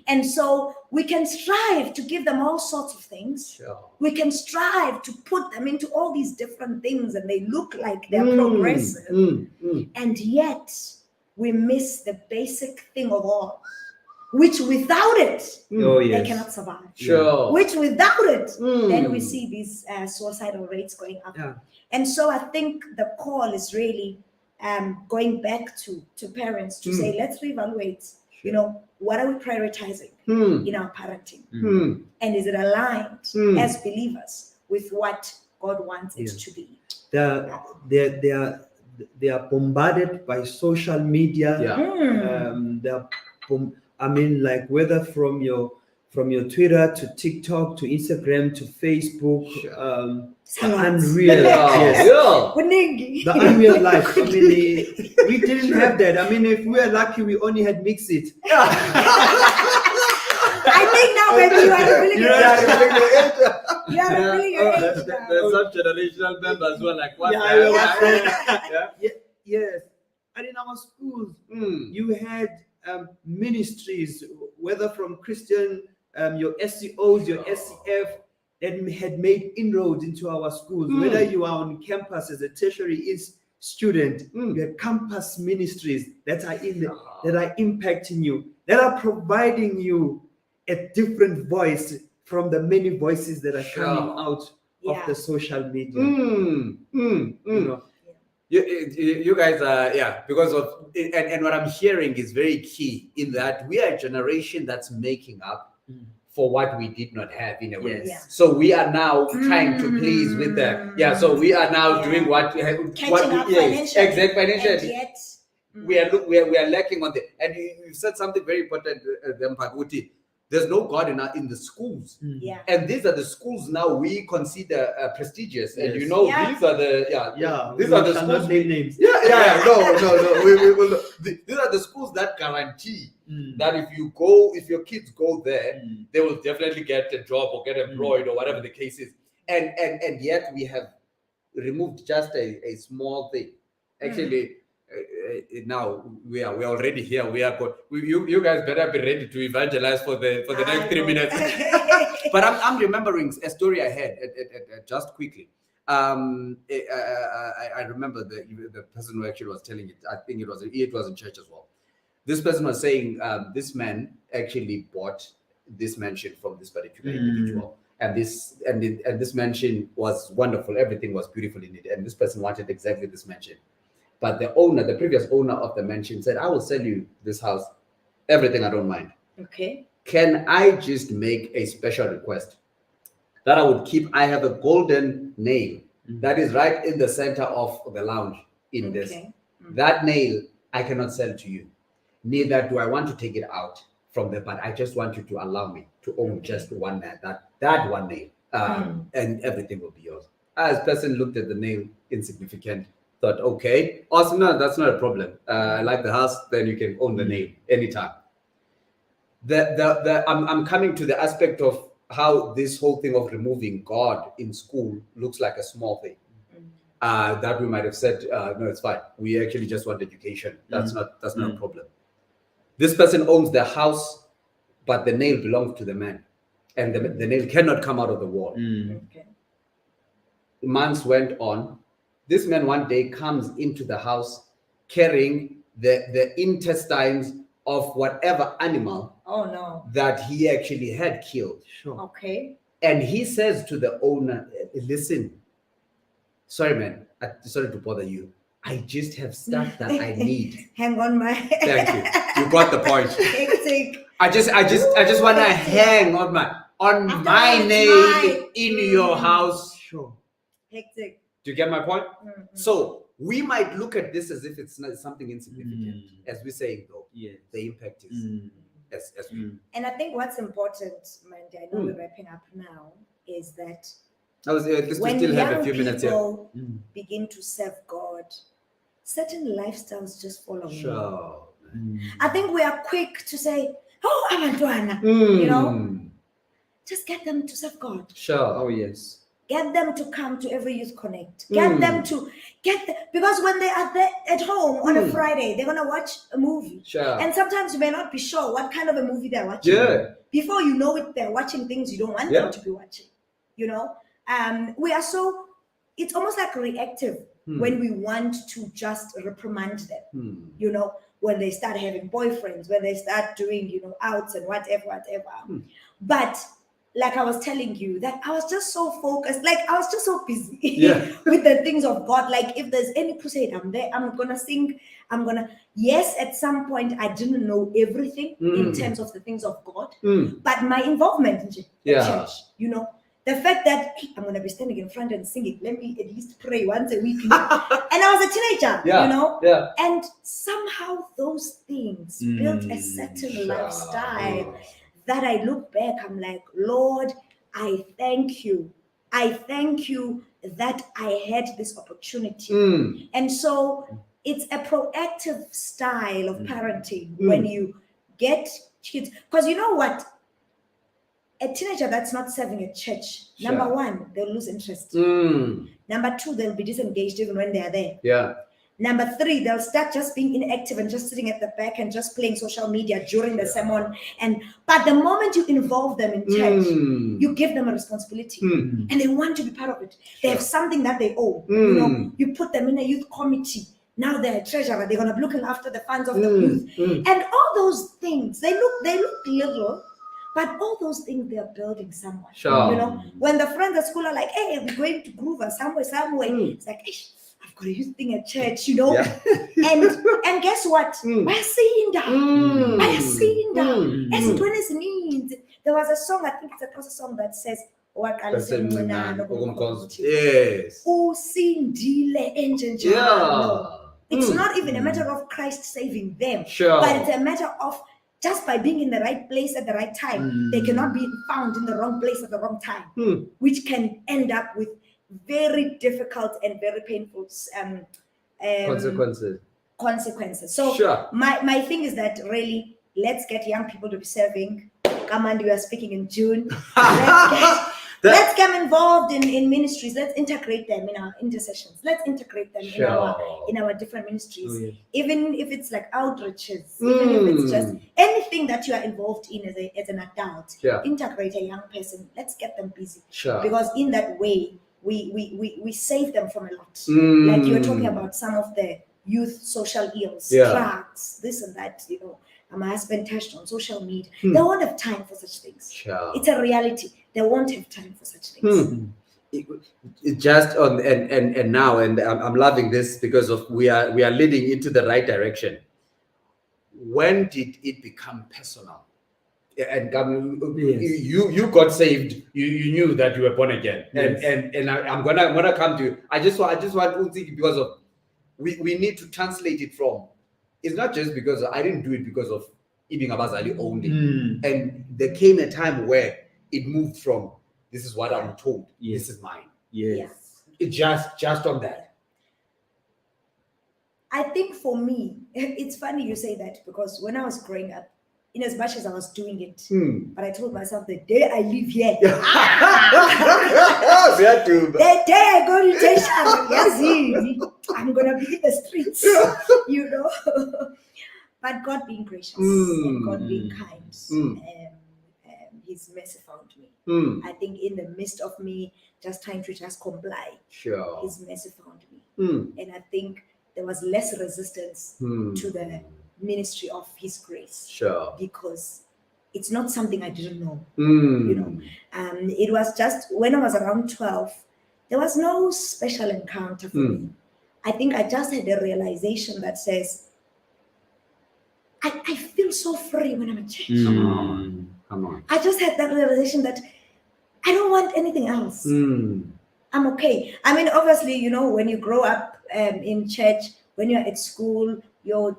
And so we can strive to give them all sorts of things. Sure. We can strive to put them into all these different things, and they look like they're progressive. And yet we miss the basic thing of all, which without it, they cannot survive. Sure. Which without it, then we see these suicidal rates going up. Yeah. And so I think the call is really going back to parents to say, let's reevaluate, you know, what are we prioritizing in our parenting? And is it aligned as believers with what God wants it to be? They are bombarded by social media. I mean, like whether from your Twitter to TikTok to Instagram to Facebook, the unreal, the unreal life. I mean, we didn't have that. I mean, if we were lucky, we only had Mix It. I think now maybe you are really good. You are really good. There's some generational members who are like, what? Yes. And in our schools, you had ministries, whether from Christian, your SCOs, your SCF, that had made inroads into our schools. Whether you are on campus as a tertiary student, you have campus ministries that are that are impacting you, that are providing you a different voice from the many voices that are coming out of the social media. You know? You guys are, because of, and what I'm hearing is very key in that we are a generation that's making up for what we did not have in a way. Yes. So we are now trying to please with the, so we are now doing what financially. And yet, we are lacking on the, and you said something very important, Mpaguti. There's no God in the schools. And these are the schools now we consider prestigious. And you know, these are the these are the schools. Names. No. These are the schools that guarantee that if your kids go there, they will definitely get a job or get employed or whatever the case is. And yet we have removed just a small thing. Actually, now we are already here. We are good. You guys better be ready to evangelize for the next 3 minutes. But I'm remembering a story I had just quickly. I remember the person who actually was telling it. I think it was in church as well. This person was saying this man actually bought this mansion from this particular individual, and this mansion was wonderful. Everything was beautiful in it, and this person wanted exactly this mansion. But the previous owner of the mansion said, I will sell you this house, everything, I don't mind. Okay. Can I just make a special request that I have a golden nail that is right in the center of the lounge in this. That nail I cannot sell to you. Neither do I want to take it out from there, but I just want you to allow me to own just one nail, that one nail, and everything will be yours. As person looked at the nail, insignificant, thought, okay, awesome, no, that's not a problem. I like the house, then you can own the nail anytime. I'm coming to the aspect of how this whole thing of removing God in school looks like a small thing. That we might have said, no, it's fine. We actually just want education. That's not a problem. This person owns the house, but the nail belongs to the man, and the nail cannot come out of the wall. Months went on. This man one day comes into the house carrying the intestines of whatever animal that he actually had killed. Okay. And he says to the owner, listen, sorry, man, sorry to bother you. I just have stuff that I need. Hang on, my. Thank you. You got the point. Hectic. I just want to hang on my name in your house. Sure. Hectic. Do you get my point? So we might look at this as if it's not something insignificant, as we're saying, though. Yes. The impact is as And I think what's important, Mandy, I know we're wrapping up now, is that when still have a few minutes here. people begin to serve God, certain lifestyles just fall away. Sure. I think we are quick to say, "Oh, abantwana," you know, just get them to serve God. Sure. Oh yes. Get them to come to every youth connect. Get them to because when they are there at home on a Friday, they're gonna watch a movie. Sure. And sometimes you may not be sure what kind of a movie they're watching. Yeah. Before you know it, they're watching things you don't want them to be watching. You know, we are so. It's almost like reactive when we want to just reprimand them. You know, when they start having boyfriends, when they start doing, you know, outs and whatever. But like I was telling you, that I was just so focused, like I was just so busy with the things of God. Like if there's any crusade, I'm there, I'm gonna sing, yes, at some point I didn't know everything in terms of the things of God, but my involvement in the church, you know, the fact that I'm gonna be standing in front and singing, let me at least pray once a week. And I was a teenager, you know, and somehow those things built a certain lifestyle that I look back, I'm like, Lord, I thank you. I thank you that I had this opportunity. And so it's a proactive style of parenting when you get kids. Because you know what? A teenager that's not serving at church, number one, they'll lose interest. Number two, they'll be disengaged even when they're there. Number three, they'll start just being inactive and just sitting at the back and just playing social media during the sermon. But the moment you involve them in church, you give them a responsibility and they want to be part of it. They have something that they owe. You know, you put them in a youth committee. Now they're a treasurer. They're gonna be looking after the funds of the youth. And all those things, they look little, but all those things they are building somewhere. You know, when the friends at school are like, hey, we're going to Groover somewhere. It's like, I've got a youth thing at church, you know. And guess what? We're seeing down. As it means. There was a song, I think it's a gospel song that says, it's not even a matter of Christ saving them, but it's a matter of just by being in the right place at the right time, they cannot be found in the wrong place at the wrong time, which can end up with very difficult and very painful consequences. So my thing is that really, let's get young people to be serving. Kamandi, we are speaking in June. Let's get involved in ministries. Let's integrate them in our intercessions. Let's integrate them in our different ministries. Even if it's like outreaches, even if it's just anything that you are involved in as an adult, integrate a young person. Let's get them busy. Because in that way, we save them from a lot. Like you were talking about some of the youth social ills, drugs, this and that, you know. My husband touched on social media. They won't have time for such things. It's a reality. They won't have time for such things. It just on and now, and I'm loving this because of we are leading into the right direction. When did it become personal? And you got saved. You knew that you were born again. And I'm gonna come to you. I just want to think because of we need to translate it from. It's not just because I didn't do it because of Ibn Abazali only. And there came a time where it moved from this is what I'm told, this is mine. It's just on that. I think for me, it's funny you say that because when I was growing up, in as much as I was doing it, but I told myself the day I live here, the day I go to Tesha, I'm gonna be in the streets, you know. But God being gracious and God being kind, His mercy found me. I think in the midst of me just trying to just comply, His mercy found me, and I think there was less resistance to the ministry of His grace, because it's not something I didn't know. You know, it was just when I was around 12, there was no special encounter for me. I think I just had a realization that says, I feel so free when I'm at church. Come on. I just had that realization that I don't want anything else. I'm okay. I mean, obviously, you know, when you grow up in church, when you're at school, your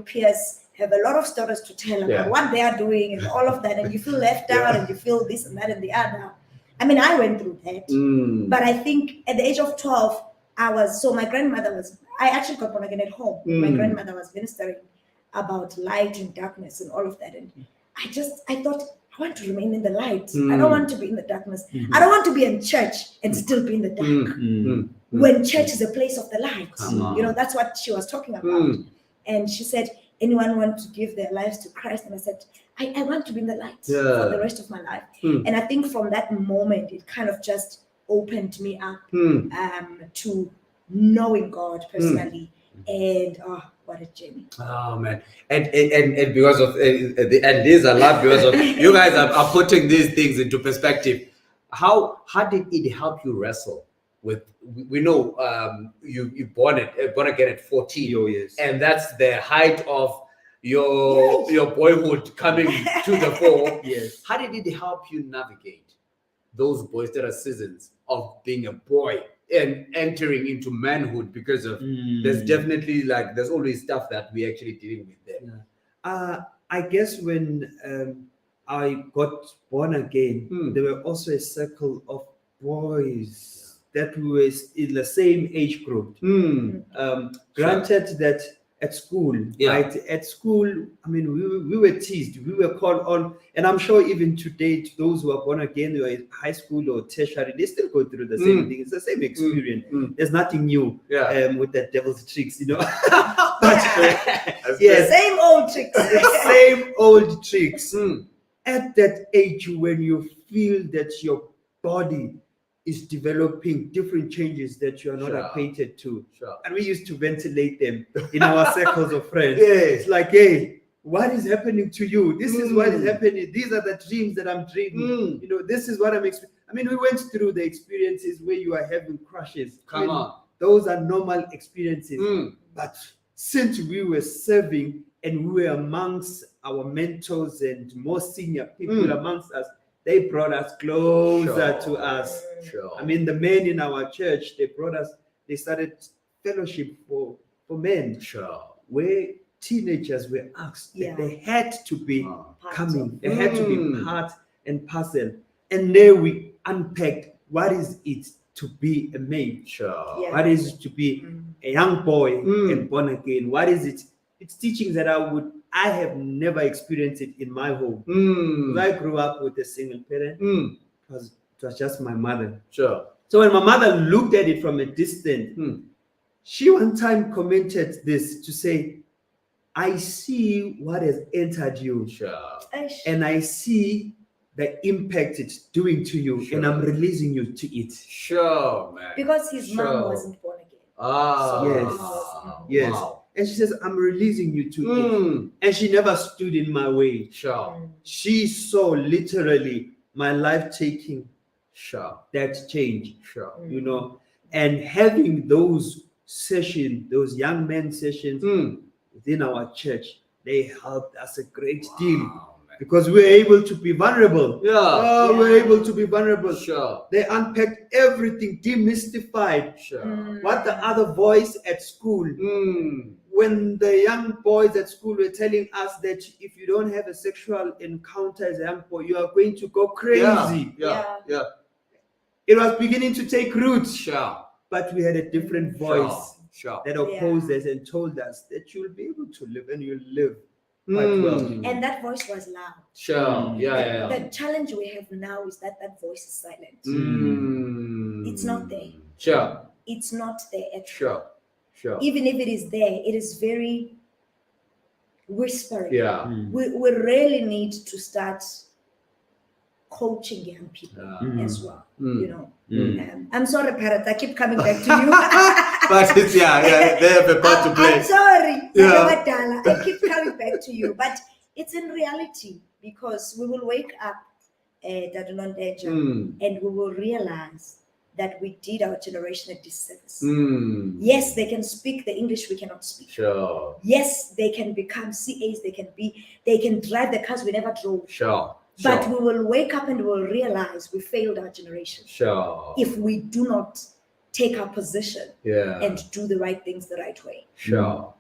peers have a lot of stories to tell about what they are doing and all of that, and you feel left out and you feel this and that and the other. I mean, I went through that, but I think at the age of 12, my grandmother I actually got born again at home. My grandmother was ministering about light and darkness and all of that, and I thought I want to remain in the light. I don't want to be in the darkness. I don't want to be in church and still be in the dark. When church is a place of the light. That's what she was talking about. And she said, anyone want to give their lives to Christ? And I said, I want to be in the light for the rest of my life. And I think from that moment, it kind of just opened me up to knowing God personally. And what a journey. Oh man. And because of and these are love because of you guys are putting these things into perspective. How did it help you wrestle with, we know you born again at 14, yes. and that's the height of your boyhood coming to the fore. Yes. How did it help you navigate those boisterous seasons of being a boy and entering into manhood? Because of there's definitely there's always stuff that we actually dealing with there. I guess when I got born again, there were also a circle of boys that were in the same age group. Granted that at school, right? At school, I mean, we were teased, we were called on, and I'm sure even today, to those who are born again, who are in high school or tertiary, they still go through the same thing. It's the same experience. There's nothing new with that devil's tricks, But yes, same old tricks. Same old tricks. At that age, when you feel that your body is developing different changes that you are not acquainted to. And we used to ventilate them in our circles of friends. It's like, hey, what is happening to you? This is what is happening. These are the dreams that I'm dreaming. This is what I'm experiencing. I mean, we went through the experiences where you are having crushes. Come on. Those are normal experiences. But since we were serving and we were amongst our mentors and more senior people amongst us, they brought us closer to us. I mean, the men in our church, they started fellowship for men. Where teenagers were asked that they had to be coming. They had to be part and parcel. And there we unpacked what is it to be a male. What is it to be a young boy and born again? What is it? It's teachings that I have never experienced it in my home. I grew up with a single parent. It was just my mother. So when my mother looked at it from a distance, she one time commented this to say, I see what has entered you. And I see the impact it's doing to you, and I'm releasing you to it. Man. Because his mom wasn't born again. Yes. Wow. And she says, I'm releasing you to it. And she never stood in my way. She saw literally my life taking that change. And having those sessions, those young men sessions within our church, they helped us a great deal. Because we're able to be vulnerable. We're able to be vulnerable. They unpacked everything, demystified. What the other boys at school, when the young boys at school were telling us that if you don't have a sexual encounter as a young boy, you are going to go crazy. It was beginning to take root. But we had a different voice that opposed us and told us that you'll be able to live, and you'll live quite well. And that voice was loud. The challenge we have now is that voice is silent. It's not there. It's not there at all. Even if it is there, it is very whispering. We really need to start coaching young people as well. I'm sorry, Parrot, I keep coming back to you. But it's, they have a part to play. I'm sorry, I keep coming back to you. But it's in reality, because we will wake up at Nontenja and we will realize that we did our generation a disservice. Yes, they can speak the English we cannot speak. Yes, they can become CAs, they can drive the cars we never drove. But we will wake up and we will realize we failed our generation. If we do not take our position and do the right things the right way. No,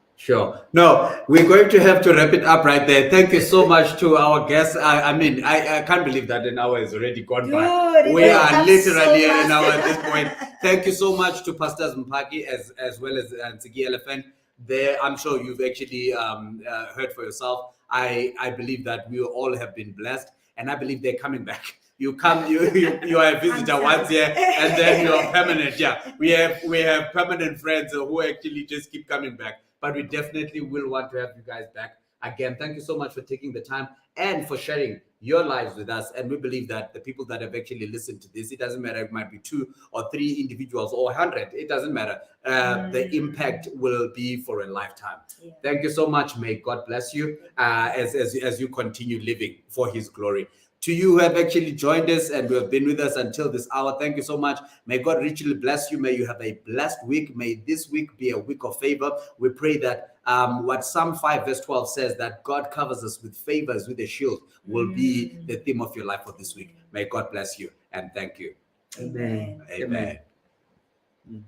we're going to have to wrap it up right there. Thank you so much to our guests. I mean, I can't believe that an hour has already gone by. We are literally an hour at this point. Thank you so much to Pastors Mpaki as well as Tsigi Elephant. There, I'm sure you've actually heard for yourself. I believe that we all have been blessed. and I believe they're coming back. You come, you are a visitor once here, and then you are permanent. Yeah, we have permanent friends who actually just keep coming back. But we definitely will want to have you guys back again. Thank you so much for taking the time and for sharing your lives with us. And we believe that the people that have actually listened to this, it doesn't matter, it might be 2 or 3 individuals or 100, it doesn't matter. The impact will be for a lifetime. Yeah. Thank you so much. May God bless you as you continue living for his glory. To you who have actually joined us and who have been with us until this hour, thank you so much. May God richly bless you. May you have a blessed week. May this week be a week of favor. We pray that what Psalm 5 verse 12 says, that God covers us with favors, with a shield, will be the theme of your life for this week. May God bless you and thank you. Amen. Amen. Amen.